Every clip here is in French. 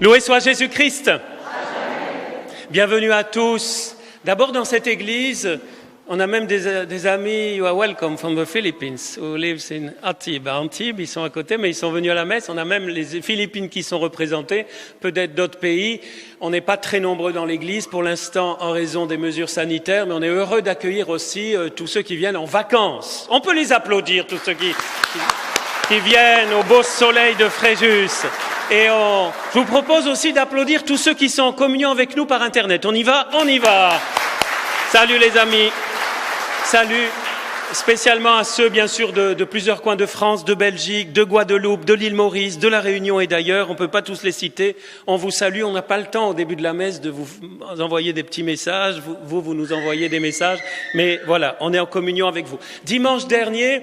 Loué soit Jésus-Christ. Bienvenue à tous. D'abord dans cette église, on a même des amis, you are welcome from the Philippines, who lives in Antibes. À Antibes, ils sont à côté, mais ils sont venus à la messe. On a même les Philippines qui sont représentées, peut-être d'autres pays. On n'est pas très nombreux dans l'église pour l'instant en raison des mesures sanitaires, mais on est heureux d'accueillir aussi tous ceux qui viennent en vacances. On peut les applaudir, tous ceux qui viennent au beau soleil de Fréjus. Et je vous propose aussi d'applaudir tous ceux qui sont en communion avec nous par Internet. On y va? On y va. Salut les amis. Salut spécialement à ceux, bien sûr, de plusieurs coins de France, de Belgique, de Guadeloupe, de l'île Maurice, de La Réunion et d'ailleurs. On ne peut pas tous les citer. On vous salue. On n'a pas le temps au début de la messe de vous envoyer des petits messages. Vous nous envoyez des messages. Mais voilà, on est en communion avec vous. Dimanche dernier,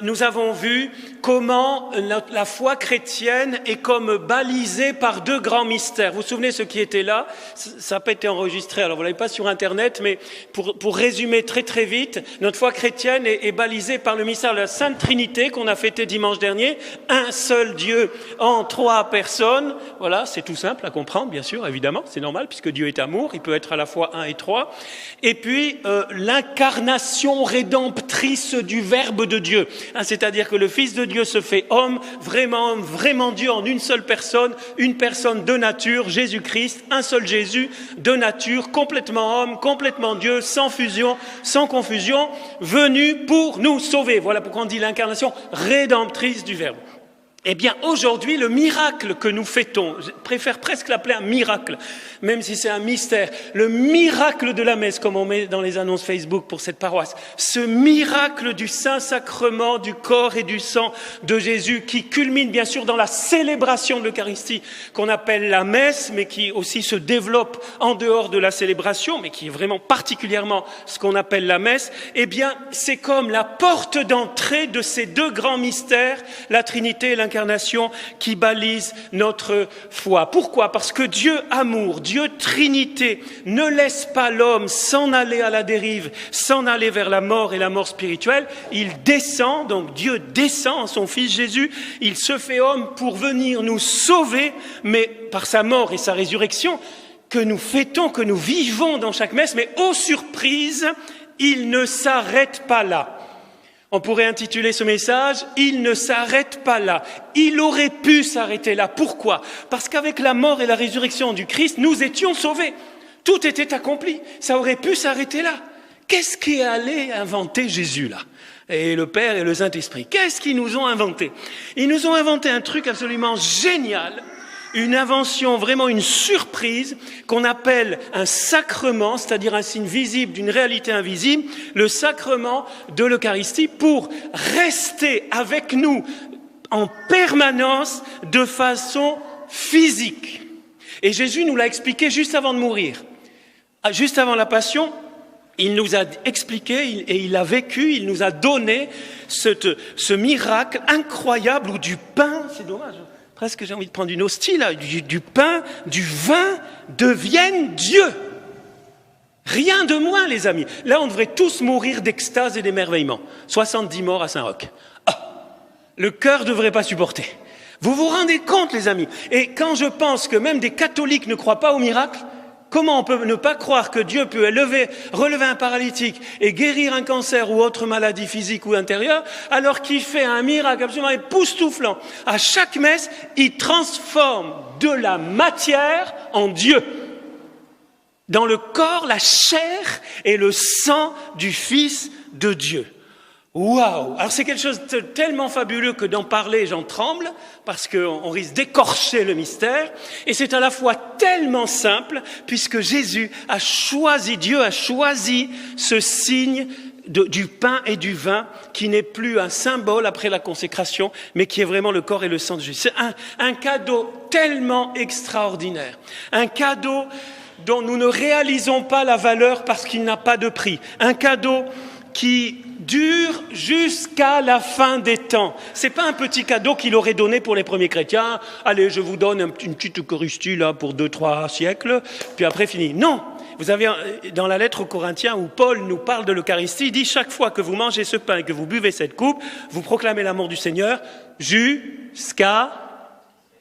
nous avons vu comment la foi chrétienne est comme balisée par deux grands mystères. Vous vous souvenez ce qui était là? Ça n'a pas été enregistré, alors vous ne l'avez pas sur Internet, mais pour résumer très très vite, notre foi chrétienne est balisée par le mystère de la Sainte Trinité qu'on a fêté dimanche dernier. Un seul Dieu en trois personnes. Voilà, c'est tout simple à comprendre, bien sûr, évidemment, c'est normal, puisque Dieu est amour, il peut être à la fois un et trois. Et puis, l'incarnation rédemptrice du Verbe de Dieu. C'est-à-dire que le Fils de Dieu se fait homme, vraiment Dieu en une seule personne, une personne de nature, Jésus-Christ, un seul Jésus, de nature, complètement homme, complètement Dieu, sans fusion, sans confusion, venu pour nous sauver. Voilà pourquoi on dit l'incarnation rédemptrice du Verbe. Eh bien, aujourd'hui, le miracle que nous fêtons, je préfère presque l'appeler un miracle, même si c'est un mystère, le miracle de la messe, comme on met dans les annonces Facebook pour cette paroisse, ce miracle du Saint-Sacrement, du corps et du sang de Jésus, qui culmine bien sûr dans la célébration de l'Eucharistie, qu'on appelle la messe, mais qui aussi se développe en dehors de la célébration, mais qui est vraiment particulièrement ce qu'on appelle la messe, eh bien, c'est comme la porte d'entrée de ces deux grands mystères, la Trinité et l'incarnation, qui balise notre foi. Pourquoi? Parce que Dieu amour, Dieu Trinité, ne laisse pas l'homme s'en aller à la dérive, s'en aller vers la mort et la mort spirituelle. Il descend, donc Dieu descend en son Fils Jésus, il se fait homme pour venir nous sauver, mais par sa mort et sa résurrection, que nous fêtons, que nous vivons dans chaque messe, mais aux surprises, il ne s'arrête pas là. On pourrait intituler ce message « Il ne s'arrête pas là ». Il aurait pu s'arrêter là. Pourquoi? Parce qu'avec la mort et la résurrection du Christ, nous étions sauvés. Tout était accompli. Ça aurait pu s'arrêter là. Qu'est-ce qui est allé inventer Jésus là? Et le Père et le Saint-Esprit. Qu'est-ce qu'ils nous ont inventé? Ils nous ont inventé un truc absolument génial. Une invention, vraiment une surprise qu'on appelle un sacrement, c'est-à-dire un signe visible d'une réalité invisible, le sacrement de l'Eucharistie pour rester avec nous en permanence de façon physique. Et Jésus nous l'a expliqué juste avant de mourir. Juste avant la Passion, il nous a expliqué et il a vécu, il nous a donné ce miracle incroyable où du pain, c'est dommage, presque j'ai envie de prendre une hostie là, du pain, du vin deviennent Dieu. Rien de moins, les amis. Là, on devrait tous mourir d'extase et d'émerveillement. 70 morts à Saint-Roch. Le cœur ne devrait pas supporter. Vous vous rendez compte, les amis? Et quand je pense que même des catholiques ne croient pas au miracle, comment on peut ne pas croire que Dieu peut relever un paralytique et guérir un cancer ou autre maladie physique ou intérieure, alors qu'il fait un miracle absolument époustouflant? À chaque messe, il transforme de la matière en Dieu. Dans le corps, la chair et le sang du Fils de Dieu. Waouh! Alors c'est quelque chose de tellement fabuleux que d'en parler, j'en tremble, parce qu'on risque d'écorcher le mystère. Et c'est à la fois tellement simple, puisque Jésus a choisi, Dieu a choisi ce signe du pain et du vin, qui n'est plus un symbole après la consécration, mais qui est vraiment le corps et le sang de Jésus. C'est un cadeau tellement extraordinaire. Un cadeau dont nous ne réalisons pas la valeur parce qu'il n'a pas de prix. Un cadeau qui dure jusqu'à la fin des temps. C'est pas un petit cadeau qu'il aurait donné pour les premiers chrétiens. Allez, je vous donne une petite Eucharistie là pour 2-3 siècles, puis après fini. Non. Vous avez dans la lettre aux Corinthiens où Paul nous parle de l'Eucharistie, il dit chaque fois que vous mangez ce pain et que vous buvez cette coupe, vous proclamez l'amour du Seigneur jusqu'à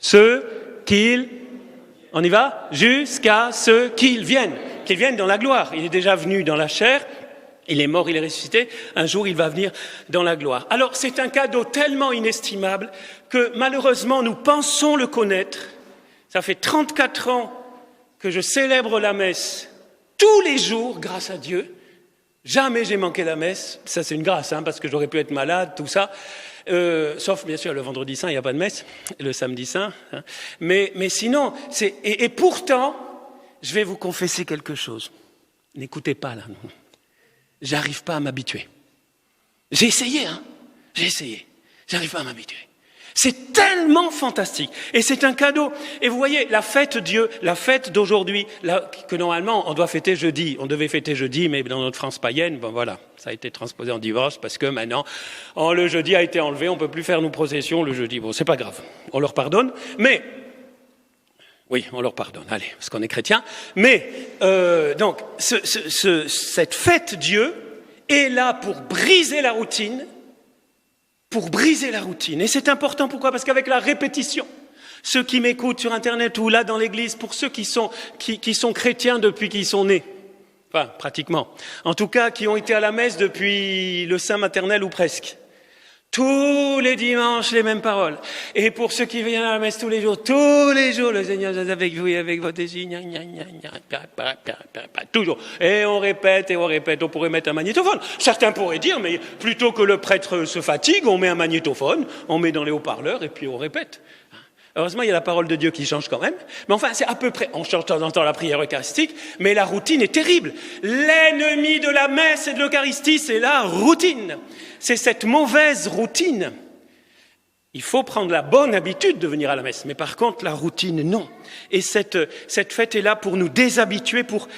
ce qu'il On y va? Jusqu'à ce qu'il vienne dans la gloire. Il est déjà venu dans la chair, il est mort, il est ressuscité. Un jour, il va venir dans la gloire. Alors, c'est un cadeau tellement inestimable que malheureusement, nous pensons le connaître. Ça fait 34 ans que je célèbre la messe tous les jours, grâce à Dieu. Jamais j'ai manqué la messe. Ça, c'est une grâce, parce que j'aurais pu être malade, tout ça. Sauf, bien sûr, le vendredi saint, il n'y a pas de messe. Le samedi saint. Mais sinon, et pourtant, je vais vous confesser quelque chose. N'écoutez pas, là. Non. J'arrive pas à m'habituer. J'ai essayé. J'arrive pas à m'habituer. C'est tellement fantastique. Et c'est un cadeau. Et vous voyez, la fête Dieu, la fête d'aujourd'hui, que normalement on doit fêter jeudi. On devait fêter jeudi, mais dans notre France païenne, voilà, ça a été transposé en divorce parce que maintenant, le jeudi a été enlevé, on peut plus faire nos processions le jeudi. Bon, c'est pas grave. On leur pardonne, mais... Oui, on leur pardonne, allez, parce qu'on est chrétien. Mais, donc, cette fête Dieu est là pour briser la routine. Et c'est important, pourquoi? Parce qu'avec la répétition, ceux qui m'écoutent sur Internet ou là dans l'église, pour ceux qui sont chrétiens depuis qu'ils sont nés, enfin, pratiquement, en tout cas, qui ont été à la messe depuis le sein maternel ou presque, tous les dimanches, les mêmes paroles. Et pour ceux qui viennent à la messe tous les jours, le Seigneur est avec vous et avec votre désir, toujours. Et on répète, on pourrait mettre un magnétophone. Certains pourraient dire, mais plutôt que le prêtre se fatigue, on met un magnétophone, on met dans les haut-parleurs et puis on répète. Heureusement, il y a la parole de Dieu qui change quand même. Mais enfin, c'est à peu près, on change de temps en temps la prière eucharistique, mais la routine est terrible. L'ennemi de la messe et de l'Eucharistie, c'est la routine. C'est cette mauvaise routine. Il faut prendre la bonne habitude de venir à la messe, mais par contre, la routine, non. Et cette fête est là pour nous déshabituer, pour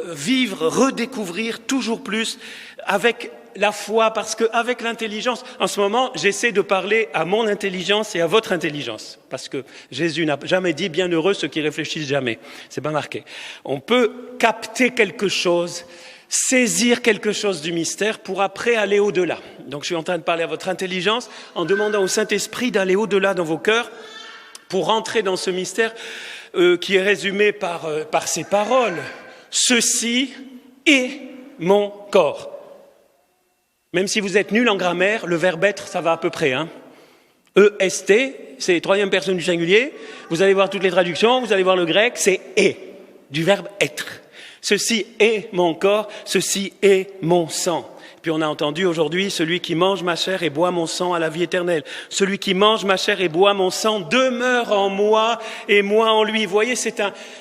vivre, redécouvrir toujours plus avec la foi, parce qu'avec l'intelligence, en ce moment, j'essaie de parler à mon intelligence et à votre intelligence, parce que Jésus n'a jamais dit « bienheureux ceux qui réfléchissent jamais ». C'est pas marqué. On peut capter quelque chose, saisir quelque chose du mystère pour après aller au-delà. Donc je suis en train de parler à votre intelligence en demandant au Saint-Esprit d'aller au-delà dans vos cœurs pour rentrer dans ce mystère qui est résumé par ces paroles. Ceci est mon corps. Même si vous êtes nul en grammaire, le verbe être, ça va à peu près. E-S-T, c'est troisième personne du singulier. Vous allez voir toutes les traductions, vous allez voir le grec, c'est est, du verbe être. Ceci est mon corps, ceci est mon sang. Puis on a entendu aujourd'hui, celui qui mange ma chair et boit mon sang a la vie éternelle. Celui qui mange ma chair et boit mon sang demeure en moi et moi en lui. Vous voyez,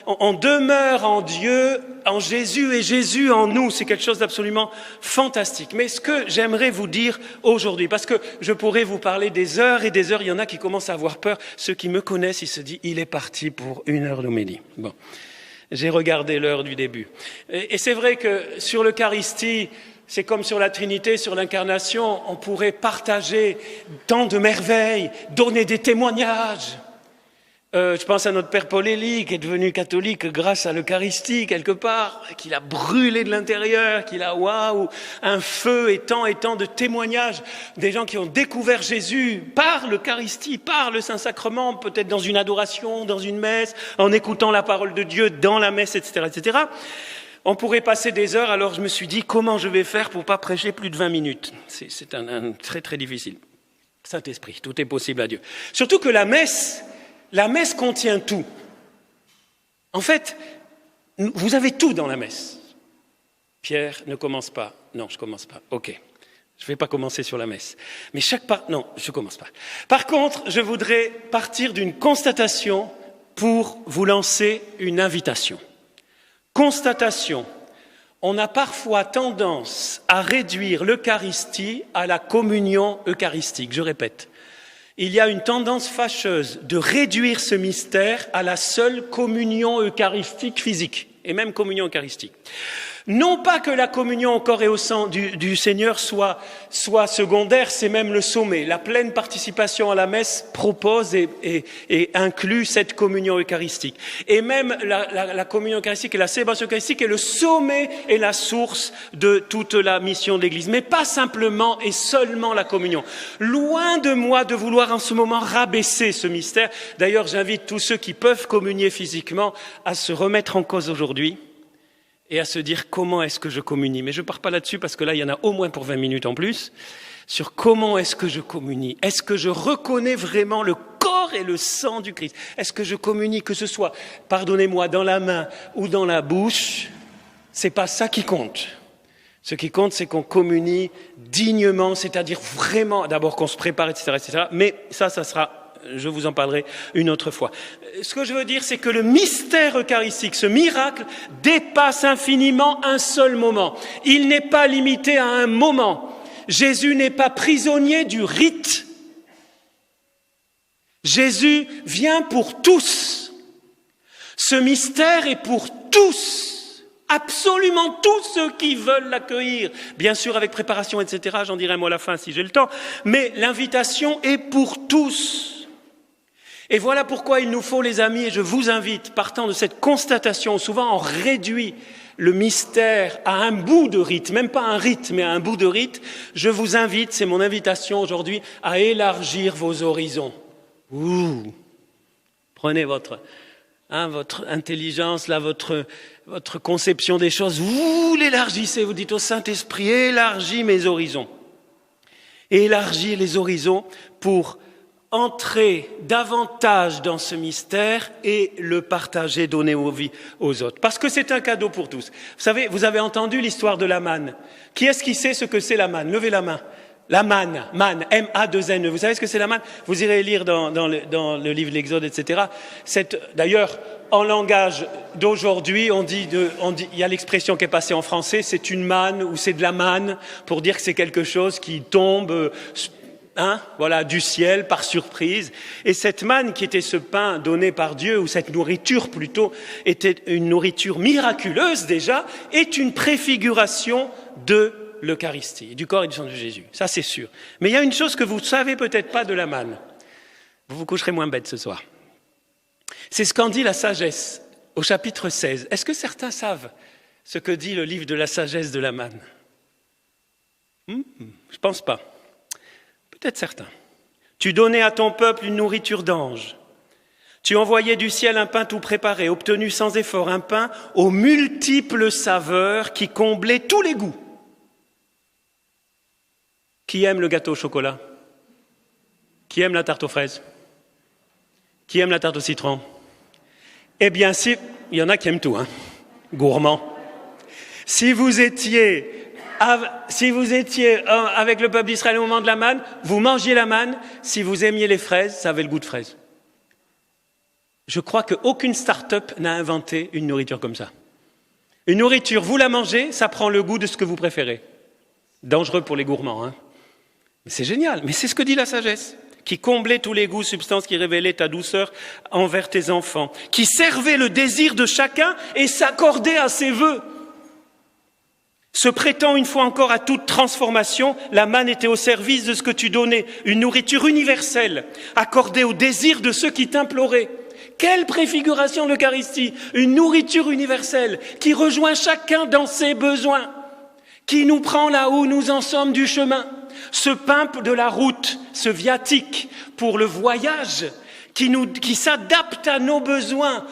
on demeure en Dieu, en Jésus et Jésus en nous. C'est quelque chose d'absolument fantastique. Mais ce que j'aimerais vous dire aujourd'hui, parce que je pourrais vous parler des heures et des heures, il y en a qui commencent à avoir peur. Ceux qui me connaissent, ils se disent, il est parti pour 1 heure d'homélie. Bon. J'ai regardé l'heure du début. Et c'est vrai que sur l'Eucharistie, c'est comme sur la Trinité, sur l'incarnation, on pourrait partager tant de merveilles, donner des témoignages. Je pense à notre Père Paul Élie, qui est devenu catholique grâce à l'Eucharistie, quelque part, qu'il a brûlé de l'intérieur, qu'il a, un feu et tant de témoignages, des gens qui ont découvert Jésus par l'Eucharistie, par le Saint-Sacrement, peut-être dans une adoration, dans une messe, en écoutant la parole de Dieu dans la messe, etc., etc. On pourrait passer des heures, alors je me suis dit, comment je vais faire pour pas prêcher plus de 20 minutes? C'est un très très difficile. Saint-Esprit, tout est possible à Dieu. Surtout que la messe contient tout. En fait, vous avez tout dans la messe. Pierre, ne commence pas. Non, je commence pas. Ok. Je ne vais pas commencer sur la messe. Mais non, je commence pas. Par contre, je voudrais partir d'une constatation pour vous lancer une invitation. Constatation. On a parfois tendance à réduire l'Eucharistie à la communion eucharistique. Je répète. Il y a une tendance fâcheuse de réduire ce mystère à la seule communion eucharistique physique, et même communion eucharistique. Non pas que la communion au corps et au sang du Seigneur soit secondaire, c'est même le sommet. La pleine participation à la messe propose et inclut cette communion eucharistique. Et même la communion eucharistique et la célébration eucharistique est le sommet et la source de toute la mission de l'Église. Mais pas simplement et seulement la communion. Loin de moi de vouloir en ce moment rabaisser ce mystère. D'ailleurs, j'invite tous ceux qui peuvent communier physiquement à se remettre en cause aujourd'hui et à se dire comment est-ce que je communie. Mais je ne pars pas là-dessus parce que là, il y en a au moins pour 20 minutes en plus, sur comment est-ce que je communie. Est-ce que je reconnais vraiment le corps et le sang du Christ? Est-ce que je communie, que ce soit, pardonnez-moi, dans la main ou dans la bouche? C'est pas ça qui compte. Ce qui compte, c'est qu'on communie dignement, c'est-à-dire vraiment, d'abord qu'on se prépare, etc., etc. Mais ça sera... Je vous en parlerai une autre fois. Ce que je veux dire, c'est que le mystère eucharistique, ce miracle, dépasse infiniment un seul moment. Il n'est pas limité à un moment. Jésus n'est pas prisonnier du rite. Jésus vient pour tous. Ce mystère est pour tous. Absolument tous ceux qui veulent l'accueillir. Bien sûr, avec préparation, etc. J'en dirai un mot à la fin si j'ai le temps. Mais l'invitation est pour tous. Et voilà pourquoi il nous faut, les amis, et je vous invite, partant de cette constatation, souvent on réduit le mystère à un bout de rite, même pas un rite, mais à un bout de rite, je vous invite, c'est mon invitation aujourd'hui, à élargir vos horizons. Prenez votre intelligence, là, votre conception des choses, vous l'élargissez, vous dites au Saint-Esprit, élargis mes horizons. Élargis les horizons pour entrer davantage dans ce mystère et le partager, donner aux autres. Parce que c'est un cadeau pour tous. Vous savez, vous avez entendu l'histoire de la manne. Qui est-ce qui sait ce que c'est la manne? Levez la main. La manne, M-A-2-N-E. Vous savez ce que c'est la manne? Vous irez lire dans le livre de l'Exode, etc. D'ailleurs, en langage d'aujourd'hui, il y a l'expression qui est passée en français, c'est une manne ou c'est de la manne, pour dire que c'est quelque chose qui tombe voilà, du ciel par surprise. Et cette manne qui était ce pain donné par Dieu, ou cette nourriture plutôt, était une nourriture miraculeuse déjà, est une préfiguration de l'Eucharistie, du corps et du sang de Jésus. Ça, c'est sûr. Mais il y a une chose que vous ne savez peut-être pas de la manne. Vous vous coucherez moins bête ce soir. C'est ce qu'en dit la sagesse au chapitre 16. Est-ce que certains savent ce que dit le livre de la sagesse de la manne? Je ne pense pas. Peut-être certains. Tu donnais à ton peuple une nourriture d'ange. Tu envoyais du ciel un pain tout préparé, obtenu sans effort, un pain aux multiples saveurs qui comblait tous les goûts. Qui aime le gâteau au chocolat? Qui aime la tarte aux fraises? Qui aime la tarte au citron? Eh bien, il y en a qui aiment tout, gourmand. Si vous étiez avec le peuple d'Israël au moment de la manne, vous mangiez la manne. Si vous aimiez les fraises, ça avait le goût de fraises. Je crois qu'aucune start-up n'a inventé une nourriture comme ça. Une nourriture, vous la mangez, ça prend le goût de ce que vous préférez. Dangereux pour les gourmands, Mais c'est génial, mais c'est ce que dit la sagesse. Qui comblait tous les goûts, substance qui révélait ta douceur envers tes enfants. Qui servait le désir de chacun et s'accordait à ses vœux. Se prêtant une fois encore à toute transformation, la manne était au service de ce que tu donnais, une nourriture universelle, accordée au désir de ceux qui t'imploraient. Quelle préfiguration de l'Eucharistie, une nourriture universelle qui rejoint chacun dans ses besoins, qui nous prend là où nous en sommes du chemin. Ce pain de la route, ce viatique pour le voyage, qui s'adapte à nos besoins.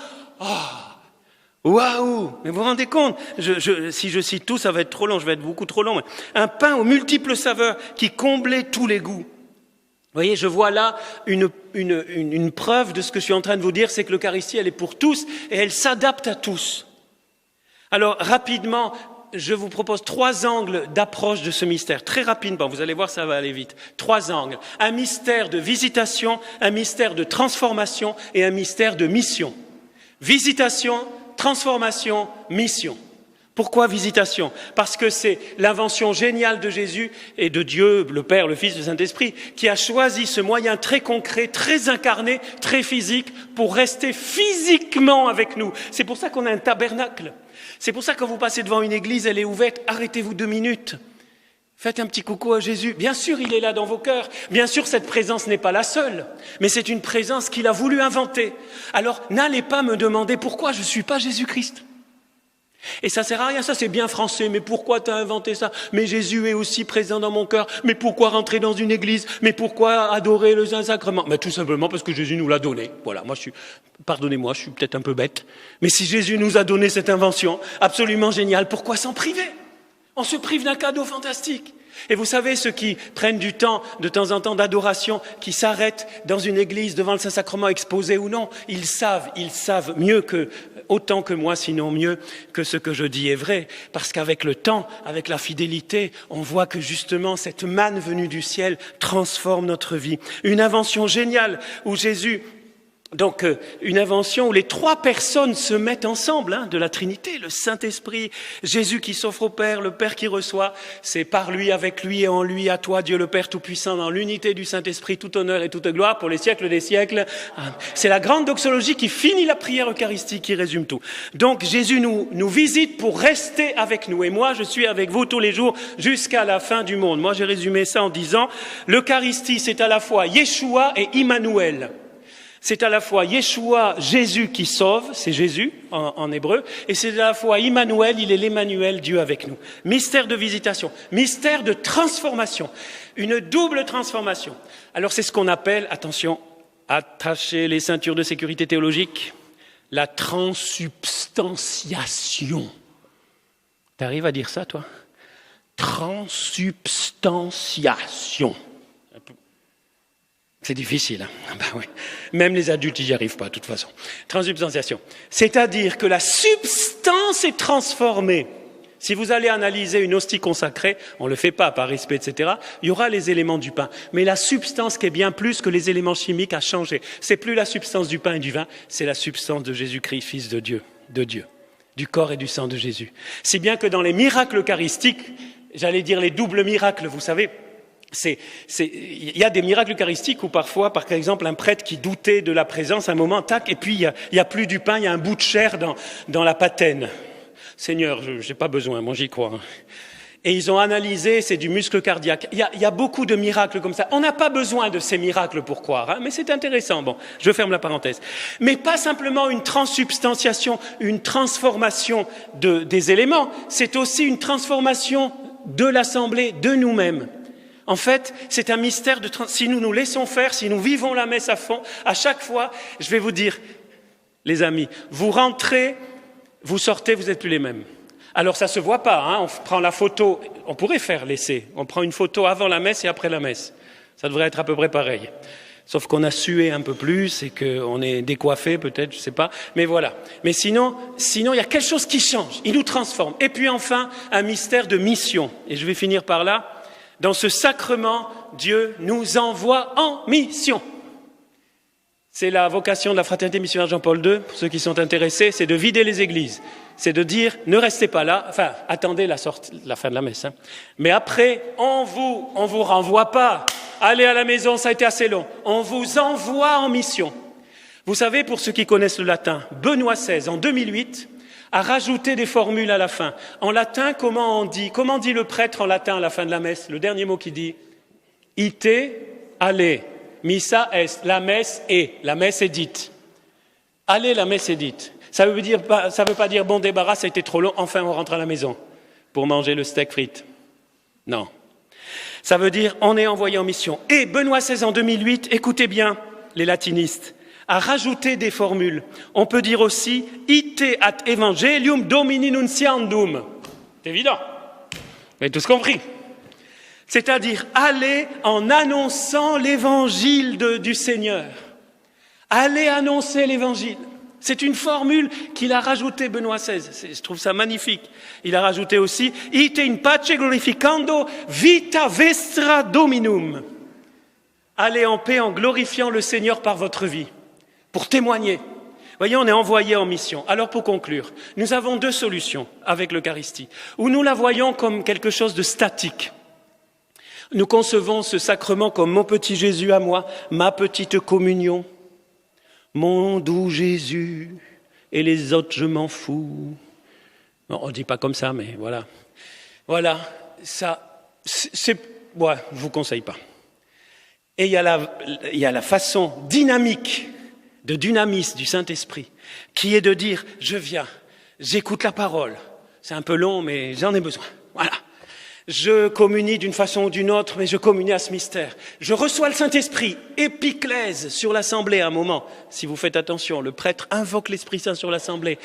Waouh! Mais vous vous rendez compte, si je cite tout, ça va être trop long, je vais être beaucoup trop long. Un pain aux multiples saveurs qui comblait tous les goûts. Vous voyez, je vois là une preuve de ce que je suis en train de vous dire, c'est que l'Eucharistie, elle est pour tous et elle s'adapte à tous. Alors, rapidement, je vous propose 3 angles d'approche de ce mystère. Très rapidement, vous allez voir, ça va aller vite. 3 angles. Un mystère de visitation, un mystère de transformation et un mystère de mission. Visitation, transformation, mission. Pourquoi visitation? Parce que c'est l'invention géniale de Jésus et de Dieu, le Père, le Fils, le Saint-Esprit, qui a choisi ce moyen très concret, très incarné, très physique, pour rester physiquement avec nous. C'est pour ça qu'on a un tabernacle. C'est pour ça que quand vous passez devant une église, elle est ouverte, arrêtez-vous 2 minutes. Faites un petit coucou à Jésus. Bien sûr, il est là dans vos cœurs. Bien sûr, cette présence n'est pas la seule, mais c'est une présence qu'il a voulu inventer. Alors, n'allez pas me demander pourquoi je ne suis pas Jésus-Christ. Et ça sert à rien, ça c'est bien français, mais pourquoi tu as inventé ça? Mais Jésus est aussi présent dans mon cœur, mais pourquoi rentrer dans une église? Mais pourquoi adorer le Saint-Sacrement? Mais tout simplement parce que Jésus nous l'a donné. Voilà, pardonnez-moi, je suis peut-être un peu bête, mais si Jésus nous a donné cette invention absolument géniale, pourquoi s'en priver? On se prive d'un cadeau fantastique. Et vous savez, ceux qui prennent du temps, de temps en temps, d'adoration, qui s'arrêtent dans une église devant le Saint-Sacrement exposé ou non, ils savent mieux autant que moi, sinon mieux que ce que je dis est vrai. Parce qu'avec le temps, avec la fidélité, on voit que justement cette manne venue du ciel transforme notre vie. Une invention géniale où Jésus... Donc, une invention où les 3 personnes se mettent ensemble, de la Trinité, le Saint-Esprit, Jésus qui s'offre au Père, le Père qui reçoit, c'est par lui, avec lui et en lui, à toi, Dieu le Père Tout-Puissant, dans l'unité du Saint-Esprit, tout honneur et toute gloire pour les siècles des siècles. C'est la grande doxologie qui finit la prière eucharistique, qui résume tout. Donc, Jésus nous visite pour rester avec nous. Et moi, je suis avec vous tous les jours jusqu'à la fin du monde. Moi, j'ai résumé ça en disant, l'Eucharistie, c'est à la fois Yeshua et Immanuel. C'est à la fois Yeshua, Jésus qui sauve, c'est Jésus en hébreu, et c'est à la fois Immanuel, il est l'Emmanuel, Dieu avec nous. Mystère de visitation, mystère de transformation, une double transformation. Alors c'est ce qu'on appelle, attention, attachez les ceintures de sécurité théologique, la transsubstantiation. T'arrives à dire ça, toi? Transsubstantiation. C'est difficile, hein? Ben oui. Même les adultes, ils n'y arrivent pas, de toute façon. Transsubstantiation. C'est-à-dire que la substance est transformée. Si vous allez analyser une hostie consacrée, on ne le fait pas par respect, etc., il y aura les éléments du pain. Mais la substance qui est bien plus que les éléments chimiques a changé. C'est plus la substance du pain et du vin, c'est la substance de Jésus-Christ, Fils de Dieu, du corps et du sang de Jésus. Si bien que dans les miracles eucharistiques, j'allais dire les doubles miracles, vous savez, il y a des miracles eucharistiques où parfois, par exemple, un prêtre qui doutait de la présence, un moment, tac, et puis il y a plus du pain, il y a un bout de chair dans la patène. Seigneur, je n'ai pas besoin, moi j'y crois. Et ils ont analysé, c'est du muscle cardiaque. Il y a beaucoup de miracles comme ça. On n'a pas besoin de ces miracles pour croire, mais c'est intéressant. Bon, je ferme la parenthèse. Mais pas simplement une transsubstantiation, une transformation des éléments, c'est aussi une transformation de l'assemblée, de nous-mêmes. En fait, c'est un mystère si nous nous laissons faire, si nous vivons la messe à fond, à chaque fois, je vais vous dire, les amis, vous rentrez, vous sortez, vous n'êtes plus les mêmes. Alors ça ne se voit pas, on prend la photo, on pourrait faire l'essai, on prend une photo avant la messe et après la messe. Ça devrait être à peu près pareil. Sauf qu'on a sué un peu plus et qu'on est décoiffé peut-être, je ne sais pas. Mais voilà. Mais sinon, il y a quelque chose qui change, il nous transforme. Et puis enfin, un mystère de mission. Et je vais finir par là. Dans ce sacrement, Dieu nous envoie en mission. C'est la vocation de la fraternité missionnaire Jean-Paul II, pour ceux qui sont intéressés, c'est de vider les églises. C'est de dire, ne restez pas là, enfin, attendez la fin de la messe. Mais après, on vous renvoie pas. Allez à la maison, ça a été assez long. On vous envoie en mission. Vous savez, pour ceux qui connaissent le latin, Benoît XVI, en 2008, a rajouté des formules à la fin. En latin, comment dit le prêtre en latin à la fin de la messe? Le dernier mot qu'il dit, ite, allez, missa est, la messe est dite. Allez, la messe est dite. Ça veut pas dire bon débarras, ça a été trop long, enfin on rentre à la maison pour manger le steak frites. Non. Ça veut dire on est envoyé en mission. Et Benoît XVI en 2008, écoutez bien les latinistes, a rajouté des formules. On peut dire aussi ite ad evangelium domini nunciandum. C'est évident. Vous avez tous compris. C'est-à-dire aller en annonçant l'évangile du Seigneur. Allez annoncer l'évangile. C'est une formule qu'il a rajoutée Benoît XVI. Je trouve ça magnifique. Il a rajouté aussi ite in pace glorificando vita vestra dominum. Allez en paix en glorifiant le Seigneur par votre vie. Pour témoigner. Voyez, on est envoyé en mission. Alors pour conclure, nous avons deux solutions avec l'Eucharistie, où nous la voyons comme quelque chose de statique. Nous concevons ce sacrement comme mon petit Jésus à moi, ma petite communion. Mon doux Jésus, et les autres je m'en fous. Non, on ne dit pas comme ça, mais voilà. Voilà, ça, je vous conseille pas. Et il y a la façon dynamique, de dynamis du Saint-Esprit, qui est de dire, je viens, j'écoute la parole. C'est un peu long, mais j'en ai besoin. Voilà. Je communie d'une façon ou d'une autre, mais je communie à ce mystère. Je reçois le Saint-Esprit, épiclèse sur l'assemblée à un moment. Si vous faites attention, le prêtre invoque l'Esprit Saint sur l'assemblée.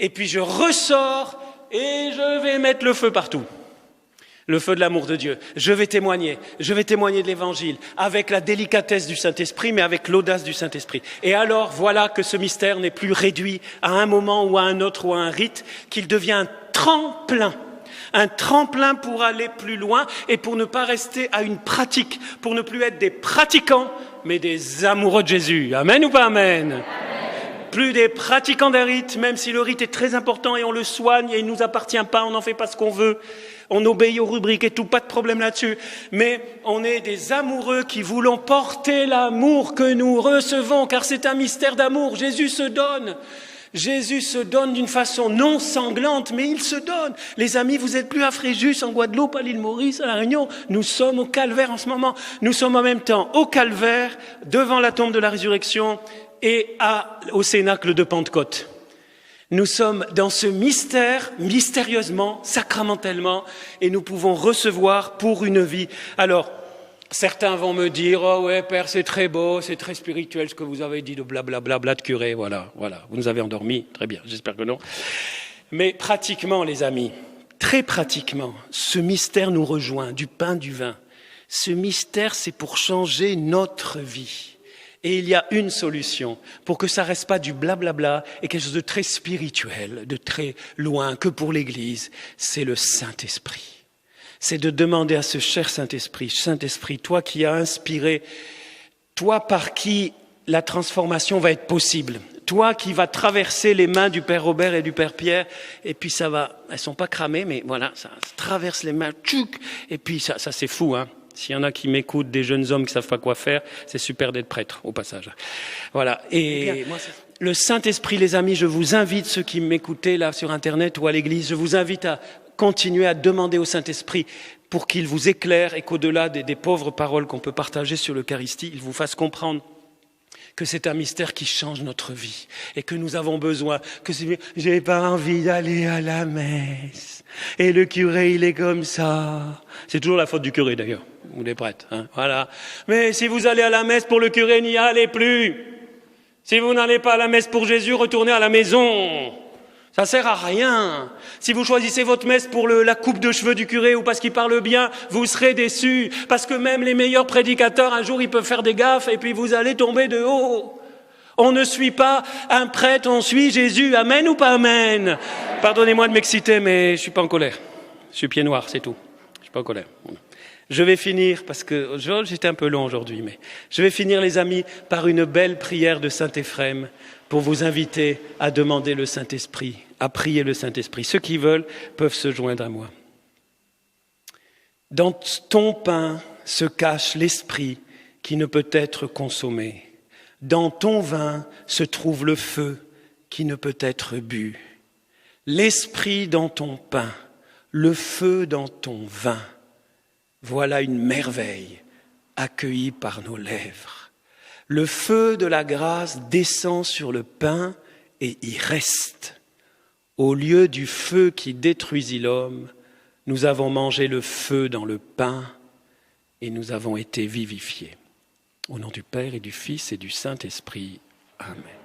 Et puis je ressors et je vais mettre le feu partout. Le feu de l'amour de Dieu. Je vais témoigner de l'Évangile, avec la délicatesse du Saint-Esprit, mais avec l'audace du Saint-Esprit. Et alors, voilà que ce mystère n'est plus réduit à un moment ou à un autre ou à un rite, qu'il devient un tremplin pour aller plus loin et pour ne pas rester à une pratique, pour ne plus être des pratiquants, mais des amoureux de Jésus. Amen ou pas amen? Amen. Plus des pratiquants d'un rite, même si le rite est très important et on le soigne et il ne nous appartient pas, on n'en fait pas ce qu'on veut, on obéit aux rubriques et tout, pas de problème là-dessus. Mais on est des amoureux qui voulons porter l'amour que nous recevons, car c'est un mystère d'amour. Jésus se donne d'une façon non sanglante, mais il se donne. Les amis, vous êtes plus à Fréjus, en Guadeloupe, à l'île Maurice, à La Réunion. Nous sommes au Calvaire en ce moment. Nous sommes en même temps au Calvaire, devant la tombe de la résurrection et au Cénacle de Pentecôte. Nous sommes dans ce mystère, mystérieusement, sacramentellement, et nous pouvons recevoir pour une vie. Alors, certains vont me dire, oh ouais, Père, c'est très beau, c'est très spirituel ce que vous avez dit de blablabla de curé, voilà, vous nous avez endormis, très bien, j'espère que non. Mais pratiquement, les amis, très pratiquement, ce mystère nous rejoint, du pain, du vin. Ce mystère, c'est pour changer notre vie. Et il y a une solution pour que ça reste pas du blablabla et quelque chose de très spirituel, de très loin, que pour l'Église, c'est le Saint-Esprit. C'est de demander à ce cher Saint-Esprit, Saint-Esprit, toi qui as inspiré, toi par qui la transformation va être possible, toi qui vas traverser les mains du Père Robert et du Père Pierre, et puis ça va, elles sont pas cramées, mais voilà, ça traverse les mains, tchouk, et puis ça c'est fou, hein. S'il y en a qui m'écoutent, des jeunes hommes qui savent pas quoi faire, c'est super d'être prêtre, au passage. Voilà. Et le Saint-Esprit, les amis, je vous invite, ceux qui m'écoutaient là sur Internet ou à l'église, je vous invite à continuer à demander au Saint-Esprit pour qu'il vous éclaire et qu'au-delà des pauvres paroles qu'on peut partager sur l'Eucharistie, il vous fasse comprendre que c'est un mystère qui change notre vie et que nous avons besoin, que j'ai pas envie d'aller à la messe et le curé il est comme ça. C'est toujours la faute du curé d'ailleurs, ou des prêtres, hein, voilà. Mais si vous allez à la messe pour le curé, n'y allez plus. Si vous n'allez pas à la messe pour Jésus, retournez à la maison. Ça sert à rien. Si vous choisissez votre messe pour la coupe de cheveux du curé ou parce qu'il parle bien, vous serez déçus. Parce que même les meilleurs prédicateurs, un jour, ils peuvent faire des gaffes et puis vous allez tomber de haut. On ne suit pas un prêtre, on suit Jésus. Amen ou pas amen? Pardonnez-moi de m'exciter, mais je suis pas en colère. Je suis pied noir, c'est tout. Je suis pas en colère. Je vais finir, parce que j'étais un peu long aujourd'hui, mais je vais finir, les amis, par une belle prière de Saint Éphrem pour vous inviter à demander le Saint-Esprit, à prier le Saint-Esprit. Ceux qui veulent peuvent se joindre à moi. Dans ton pain se cache l'esprit qui ne peut être consommé. Dans ton vin se trouve le feu qui ne peut être bu. L'esprit dans ton pain, le feu dans ton vin. Voilà une merveille accueillie par nos lèvres. Le feu de la grâce descend sur le pain et y reste. Au lieu du feu qui détruisit l'homme, nous avons mangé le feu dans le pain et nous avons été vivifiés. Au nom du Père et du Fils et du Saint-Esprit. Amen.